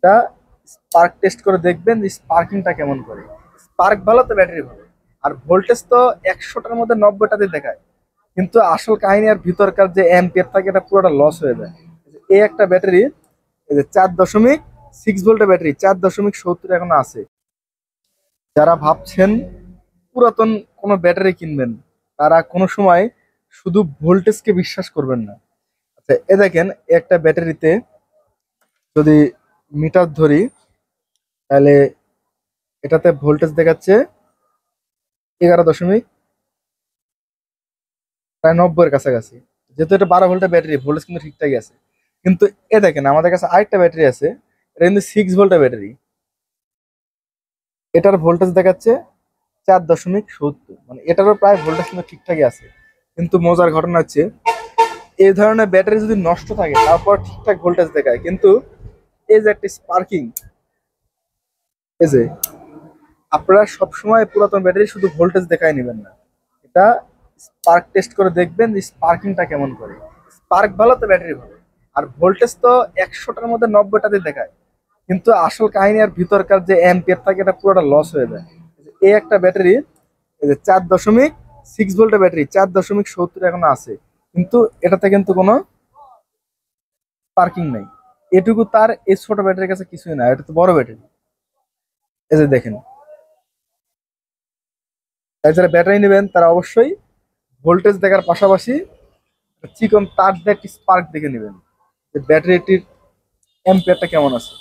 এটা spark test করে দেখবেন যে স্পার্কিংটা কেমন করে। স্পার্ক ভালো তো ব্যাটারি ভালো। আর ভোল্টেজ তো 100টার মধ্যে 90টাতে দেখায়, কিন্তু আসল কাহিনী আর ভিতরকার যে অ্যাম্পিয়ার থাকে এটা পুরোটা লস হয়ে যায়। এই একটা ব্যাটারি, এই যে 4.6 ভোল্টের ব্যাটারি 4.70 এখনো আছে। যারা ভাবছেন পুরাতন কোনো ব্যাটারি কিনবেন, তারা কোনো সময় শুধু ভোল্টেজকে বিশ্বাস করবেন না। আচ্ছা, এ দেখেন একটা ব্যাটারিতে যদি মিটার ধরি, তাহলে এটাতে ভোল্টেজ দেখাচ্ছে 11 দশমিক প্রায় 90-এর কাছাকাছি। যেহেতু এটা 12 ভোল্টের ব্যাটারি, ভোল্টেজ কিন্তু ঠিকঠাকই আছে। কিন্তু এ দেখেন আমাদের কাছে আরেকটা ব্যাটারি আছে, এটা কিন্তু 6 ভোল্টের ব্যাটারি। এটার ভোল্টেজ দেখাচ্ছে 4.70, মানে এটারও প্রায় ভোল্টেজ কিন্তু ঠিকঠাকই আছে। কিন্তু মজার ঘটনা হচ্ছে, এই ধরনের ব্যাটারি যদি নষ্ট থাকে তারপর ঠিকঠাক ভোল্টেজ দেখায়, কিন্তু এই যে একটা স্পার্কিং, এই যে আপনারা সবসময় পুরাতন ব্যাটারি শুধু ভোল্টেজ দেখায় নেবেন না, এটা স্পার্ক টেস্ট করে দেখবেন যে স্পার্কিংটা কেমন করে। স্পার্ক ভালো তো ব্যাটারি ভালো। আর ভোল্টেজ তো 100টার মধ্যে 90টাতে দেখায়, কিন্তু আসল কাহিনী আর ভিতরকার যে অ্যাম্পিয়ার থাকে এটা পুরোটা লস হয়ে যায়। এই একটা ব্যাটারি, এই যে 4.6 ভোল্টের ব্যাটারি 4.70 এখনো আছে, কিন্তু এটাতে কিন্তু কোনো পার্কিং নাই। এটুকু তার এই ছোট ব্যাটারির কাছে কিছুই না, এটা তো বড় ব্যাটারি। এই যে দেখেন, তাই যারা ব্যাটারি নেবেন তারা অবশ্যই ভোল্টেজ দেখার পাশাপাশি চিকন তার দিয়ে একটি স্পার্ক দেখে নেবেন যে ব্যাটারিটির অ্যাম্পিয়ারটা কেমন আছে।